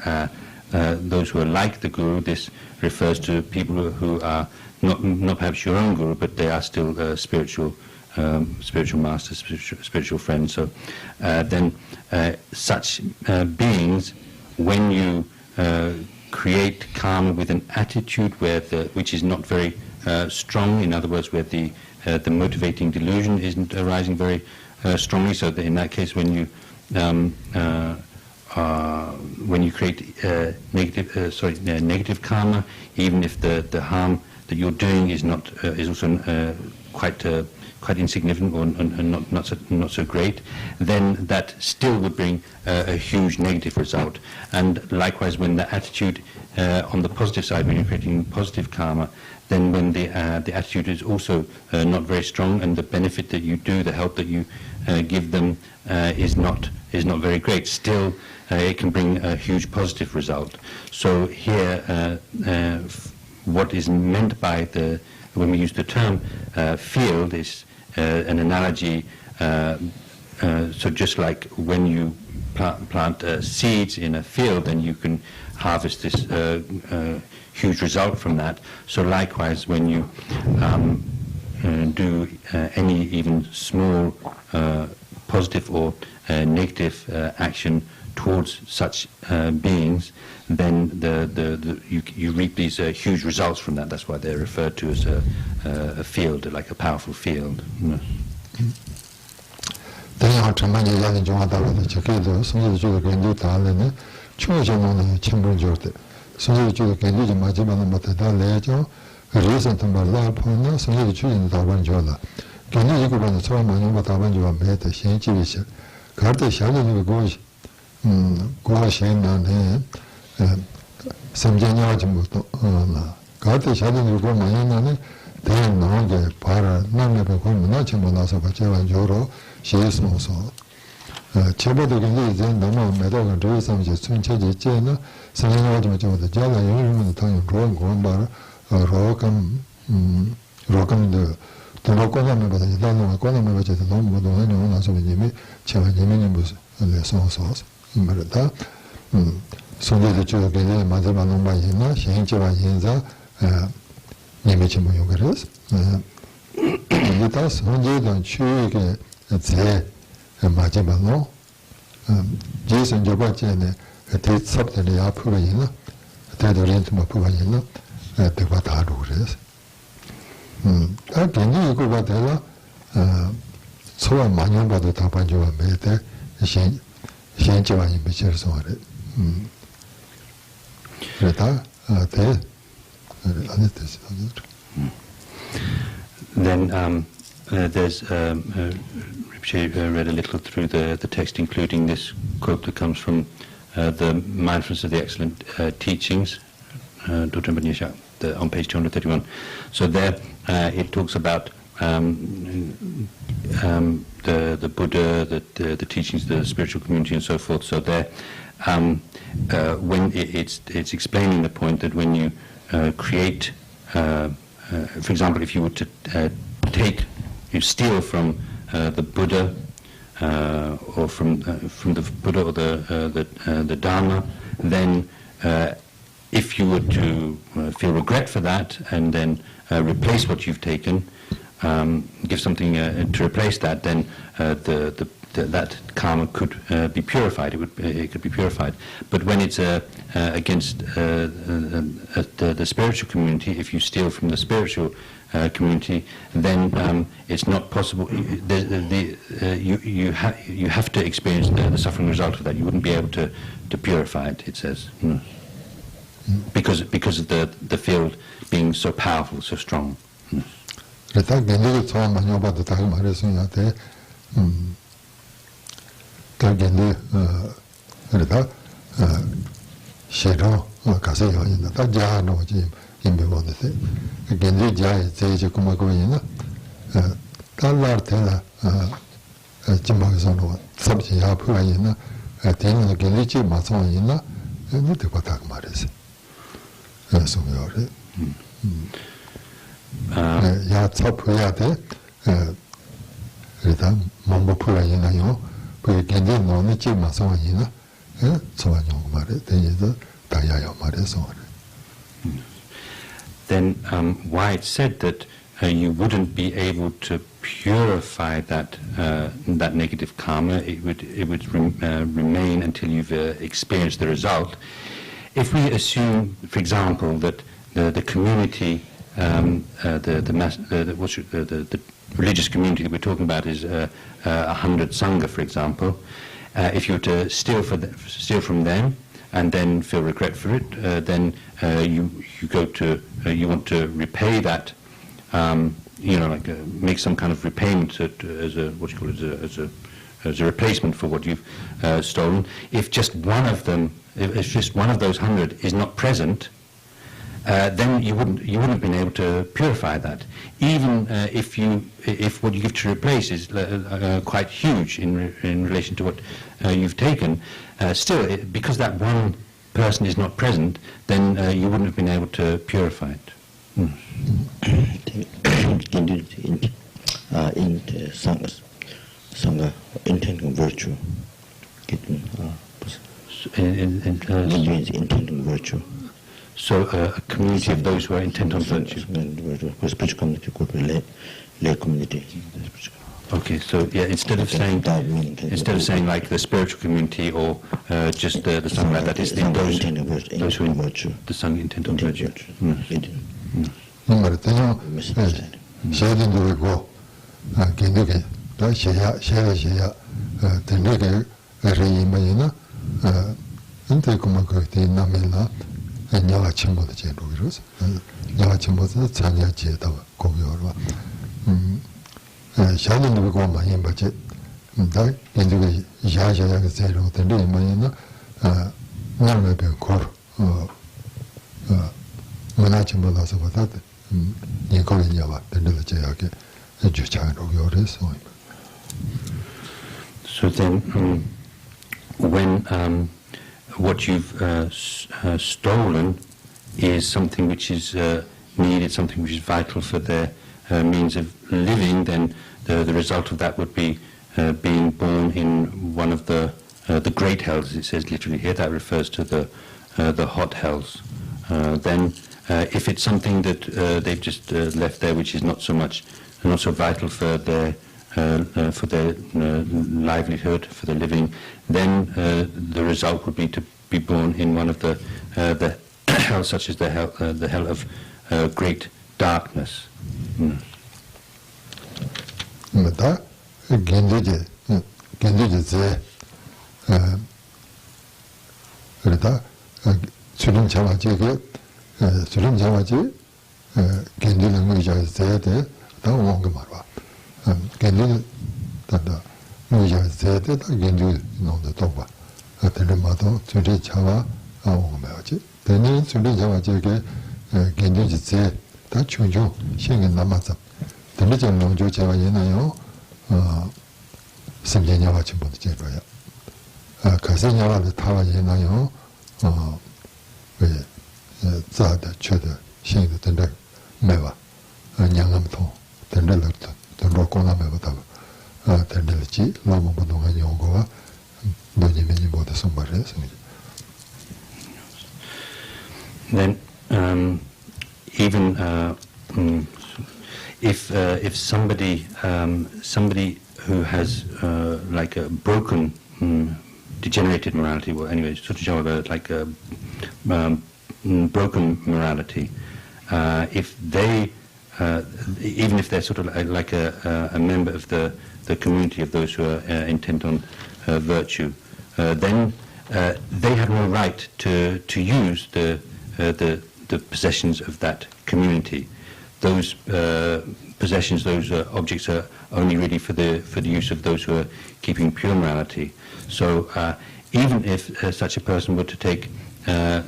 A: those who are like the guru, this refers to people who are not perhaps your own guru, but they are still spiritual masters, spiritual friends. So then such beings, when you create karma with an attitude which is not very strong, in other words, where the motivating delusion isn't arising very strongly, so that in that case when you create negative karma, even if the harm that you're doing is also quite insignificant or not so great, then that still would bring a huge negative result. And likewise, when the attitude on the positive side, when you're creating positive karma, then when the attitude is also not very strong, and the benefit that you do, the help that you give them is not very great, still it can bring a huge positive result. So here, what is meant by when we use the term field is an analogy. So just like when you plant seeds in a field, then you can harvest this huge result from that. So likewise, when you do any even small positive or negative action towards such beings, then you reap these huge results from that. That's why they're referred to as a field, like a powerful field. Then there's Rinpoche read a little through the text, including this quote that comes from the Mindfulness of the Excellent Teachings, on page 231. So there it talks about the Buddha, the teachings of the spiritual community and so forth. So there, when it's explaining the point that when you create, for example, if you were to steal from the Buddha, or from the Buddha or the Dharma, then if you were to feel regret for that and then replace what you've taken, give something to replace that, then that karma could be purified. It could be purified. But when it's against the spiritual community, if you steal from the spiritual community, then it's not possible. You have to experience the suffering result of that. You wouldn't be able to purify it. It says, because of the field being so powerful, so strong.
C: 야 잡혀야 돼. 일단 몸부 풀어야나요. 그 견제 너는 지금 마성이나 저완용 말에 대해서 다야야 말해서.
A: Then why it's said that you wouldn't be able to purify that that negative karma, it would remain until you've experienced the result. If we assume, for example, that the community, the religious community that we're talking about is 100 sangha, for example, if you were to steal from them and then feel regret for it, then you want to repay that. Make some kind of repayment as a replacement for what you've stolen. If just one of them, if just one of those 100 is not present, then you wouldn't have been able to purify that. Even if what you give to replace is quite huge in relation to what you've taken, still, because that one person is not present, then you wouldn't have been able to purify it.
B: In Sangha, intent and virtue. Intent and virtue.
A: So a community of those who are intent on virtue.
B: Spiritual community could be lay community.
A: Okay, so yeah, instead of saying like the spiritual community or just the Sangha, that is those who
B: virtue.
A: The Sangha intent on virtue.
C: 냐가 첨보도 제로 그래서 냐가 첨보도 자냐 제다 고교로 샤는도 그 많이 받지 다 인도가 야야가 제로 되는 뭐냐 나는 배고 만나 첨보다서 받았다 이거는 냐가 되는 제하게 주차로 요래서
A: So then when what you've stolen is something which is needed, something which is vital for their means of living, then the result of that would be being born in one of the great hells, as it says literally here. That refers to the hot hells. Then if it's something that they've just left there, which is not so vital for their livelihood, for their living, then the result would be to be born in one of the hell, such as the hell of great darkness.
C: 맞다. 견디제 그러다 수능 잡아지게 견디는 거 이제 제대 다 오는 거 말아. 견디는 다다 뭐야 제대 다 견디 놓는 또 봐. 들마도 저리 잡아 오는 거지. 되는 저리 잡아지게 견디지 다 충중 신경 남아서 들리지 농조 제가 얘나요. 심재냐와 전부 제로야. 가세냐와도 타와 얘나요. 왜 자다 쳐다 신도 된다 매와 양암통 된다도 된로 고나매보다 된다지 너무 부동한 용어와 뭐니면이 모두 선발해서
A: Then even if somebody who has like a broken degenerated morality, well anyway sort of like a broken morality, if they even if they're sort of like a member of the community of those who are intent on virtue, then they have no right to use the possessions of that community. Those possessions, those objects are only really for the use of those who are keeping pure morality. So even if such a person were to take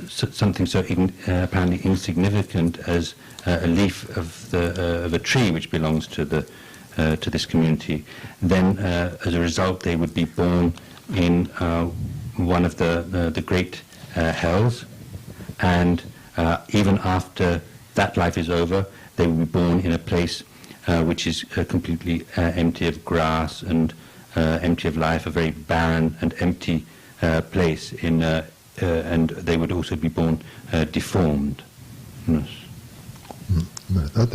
A: something so apparently insignificant as a leaf of a tree which belongs to this community, then as a result they would be born in one of the great hells, and even after that life is over, they will be born in a place which is completely empty of grass and empty of life, a very barren and empty place, and they would also be born deformed. Yes.